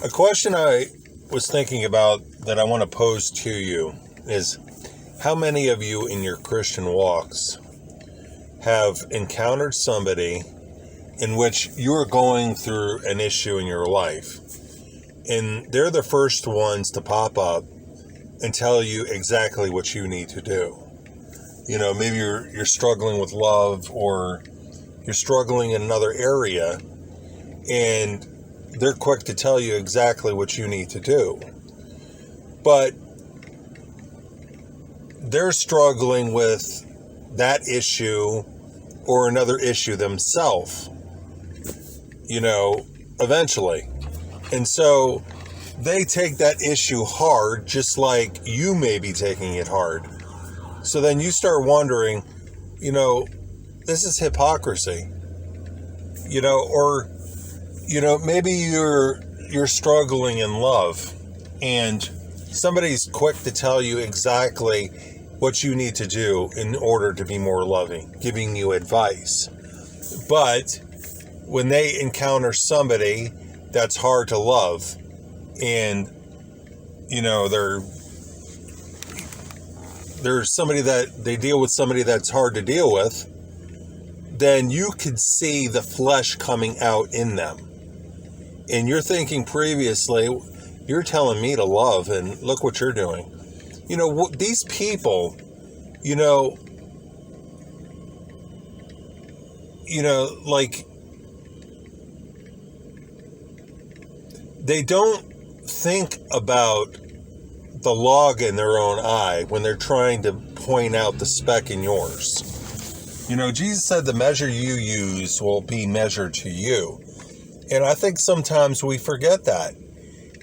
A question I was thinking about that I want to pose to you is, how many of you in your Christian walks have encountered somebody in which you're going through an issue in your life, and they're the first ones to pop up and tell you exactly what you need to do? You know, maybe you're struggling with love, or you're struggling in another area, and they're quick to tell you exactly what you need to do. But they're struggling with that issue or another issue themselves, eventually. And so they take that issue hard, just like you may be taking it hard. So then you start wondering, this is hypocrisy, or maybe you're struggling in love, and somebody's quick to tell you exactly what you need to do in order to be more loving, giving you advice. But when they encounter somebody that's hard to love, and there's somebody that they deal with, somebody that's hard to deal with, then you could see the flesh coming out in them. And you're thinking previously, you're telling me to love, and look what you're doing. These people, like, they don't think about the log in their own eye when they're trying to point out the speck in yours. Jesus said the measure you use will be measured to you. And I think sometimes we forget that.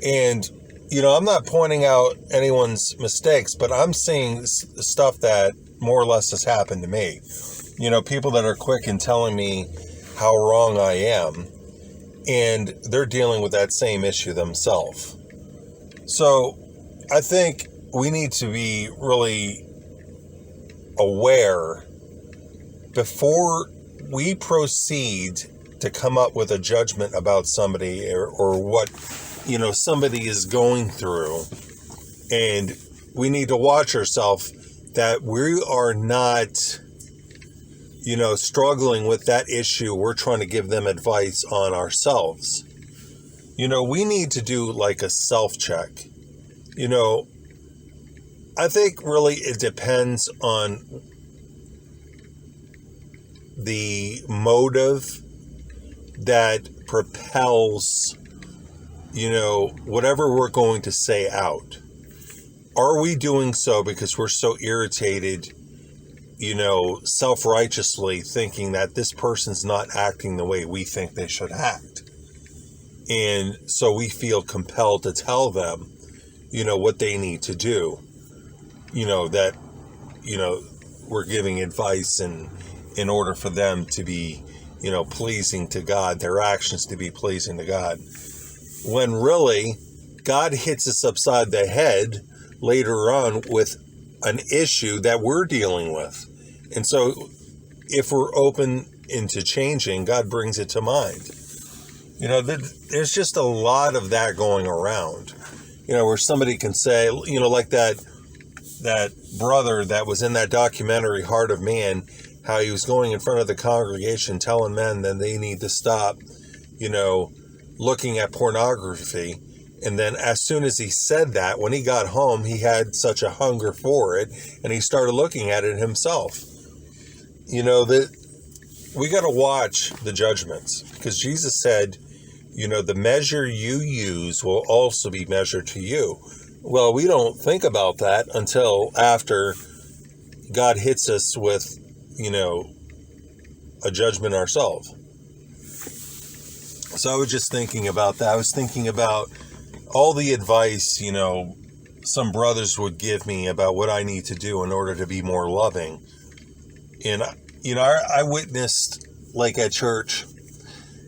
And, I'm not pointing out anyone's mistakes, but I'm seeing stuff that more or less has happened to me. People that are quick in telling me how wrong I am, and they're dealing with that same issue themselves. So I think we need to be really aware before we proceed to come up with a judgment about somebody, or what somebody is going through. And we need to watch ourselves that we are not struggling with that issue we're trying to give them advice on ourselves. We need to do like a self-check. I think really it depends on the motive that propels, whatever we're going to say out. Are we doing so because we're so irritated, self-righteously thinking that this person's not acting the way we think they should act? And so we feel compelled to tell them, what they need to do, that, we're giving advice in order for them to be, pleasing to God, their actions to be pleasing to God. When really, God hits us upside the head later on with an issue that we're dealing with. And so if we're open into changing, God brings it to mind. There's just a lot of that going around, where somebody can say, like that brother that was in that documentary, Heart of Man, how he was going in front of the congregation telling men that they need to stop, looking at pornography. And then as soon as he said that, when he got home, he had such a hunger for it, and he started looking at it himself. That we got to watch the judgments, because Jesus said, the measure you use will also be measured to you. Well, we don't think about that until after God hits us with, a judgment ourselves. So I was just thinking about that. I was thinking about all the advice, some brothers would give me about what I need to do in order to be more loving. And, I witnessed, like at church,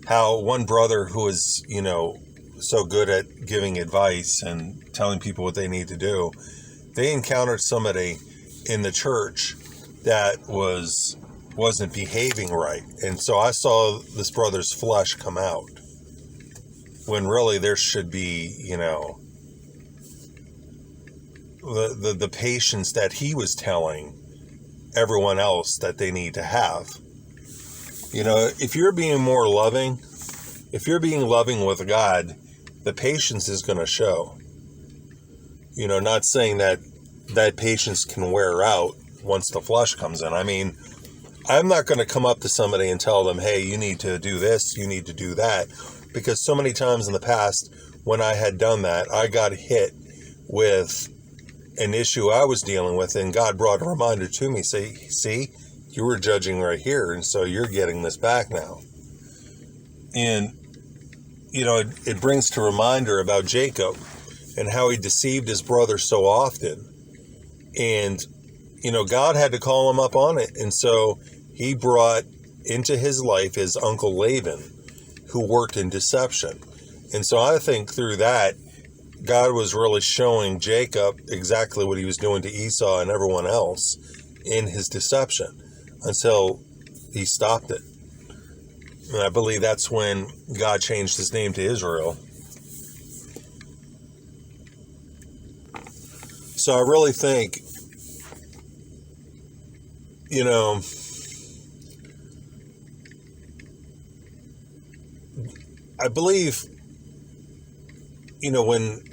how one brother who was, so good at giving advice and telling people what they need to do, they encountered somebody in the church that wasn't behaving right. And so I saw this brother's flesh come out. when really there should be, the patience that he was telling everyone else that they need to have. If you're being more loving, if you're being loving with God, the patience is going to show. Not saying that patience can wear out once the flesh comes in. I mean, I'm not going to come up to somebody and tell them, hey, you need to do this, you need to do that. Because so many times in the past, when I had done that, I got hit with an issue I was dealing with, and God brought a reminder to me, say, see, you were judging right here, and so you're getting this back now. And, it brings to reminder about Jacob and how he deceived his brother so often. And, God had to call him up on it. And so he brought into his life his uncle Laban, who worked in deception. And so I think through that, God was really showing Jacob exactly what he was doing to Esau and everyone else in his deception until he stopped it. And I believe that's when God changed his name to Israel. So I really think, I believe, when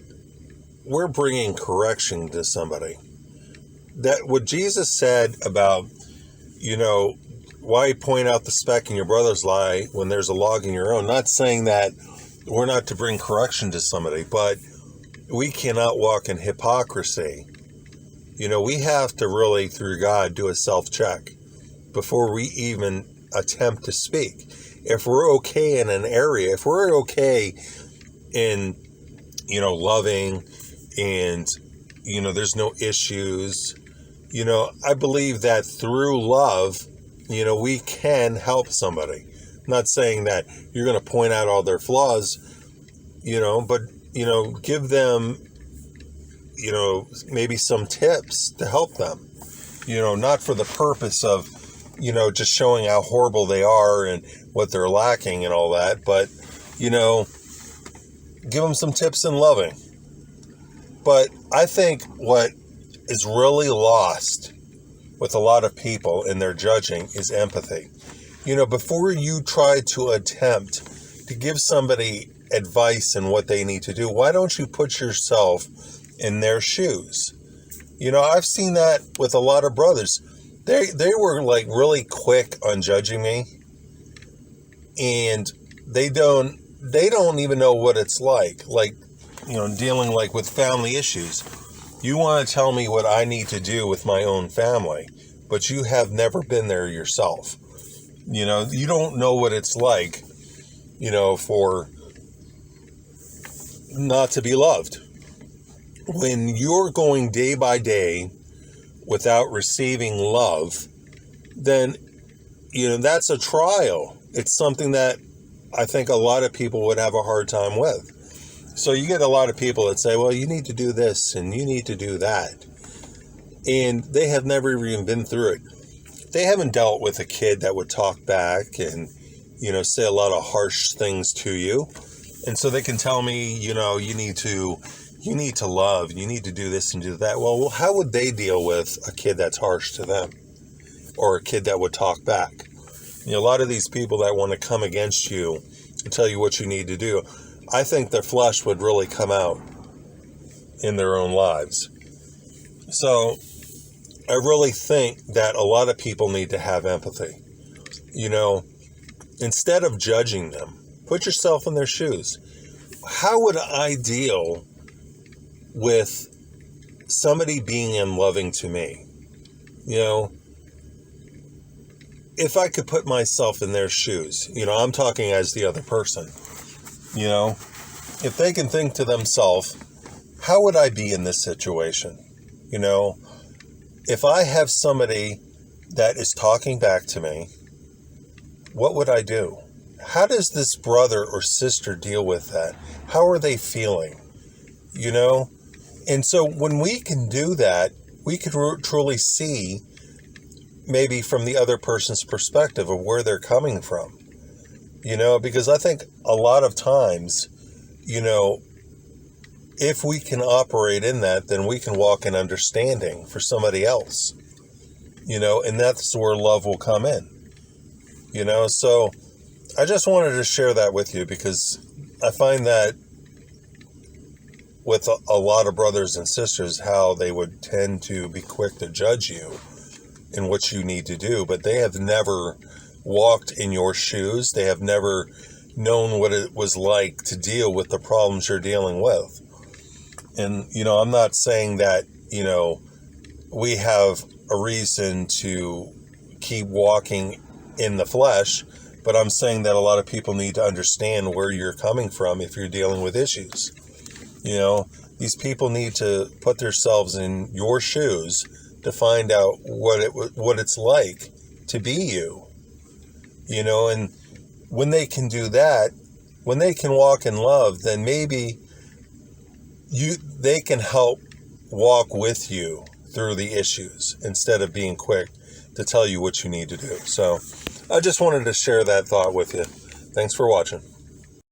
we're bringing correction to somebody, that what Jesus said about, why point out the speck in your brother's eye when there's a log in your own, not saying that we're not to bring correction to somebody, but we cannot walk in hypocrisy. We have to really, through God, do a self-check before we even attempt to speak. If we're okay in an area, if we're okay in, loving and, there's no issues, I believe that through love, we can help somebody. I'm not saying that you're going to point out all their flaws, but, give them, maybe some tips to help them, not for the purpose of, just showing how horrible they are and what they're lacking and all that, but, give them some tips in loving. But I think what is really lost with a lot of people in their judging is empathy. Before you try to attempt to give somebody advice in what they need to do, why don't you put yourself in their shoes? I've seen that with a lot of brothers. They were like really quick on judging me, and they don't even know what it's like dealing like with family issues. You want to tell me what I need to do with my own family, but you have never been there yourself. You don't know what it's like, for not to be loved. When you're going day by day without receiving love, then, that's a trial. It's something that I think a lot of people would have a hard time with. So you get a lot of people that say, well, you need to do this and you need to do that. And they have never even been through it. They haven't dealt with a kid that would talk back and, say a lot of harsh things to you. And so they can tell me, you need to love, you need to do this and do that. Well, how would they deal with a kid that's harsh to them or a kid that would talk back? A lot of these people that want to come against you and tell you what you need to do, I think their flesh would really come out in their own lives. So I really think that a lot of people need to have empathy. Instead of judging them, put yourself in their shoes. How would I deal with somebody being unloving to me? If I could put myself in their shoes, I'm talking as the other person, if they can think to themselves, how would I be in this situation? If I have somebody that is talking back to me, what would I do? How does this brother or sister deal with that? How are they feeling? And so when we can do that, we could truly see maybe from the other person's perspective of where they're coming from. Because I think a lot of times if we can operate in that, then we can walk in understanding for somebody else, and that's where love will come in, so I just wanted to share that with you, because I find that with a lot of brothers and sisters, how they would tend to be quick to judge you in what you need to do, but they have never walked in your shoes. They have never known what it was like to deal with the problems you're dealing with. And, I'm not saying that, we have a reason to keep walking in the flesh, but I'm saying that a lot of people need to understand where you're coming from if you're dealing with issues. These people need to put themselves in your shoes to find out what it's like to be you. And when they can do that, when they can walk in love, then maybe they can help walk with you through the issues instead of being quick to tell you what you need to do. So I just wanted to share that thought with you. Thanks for watching.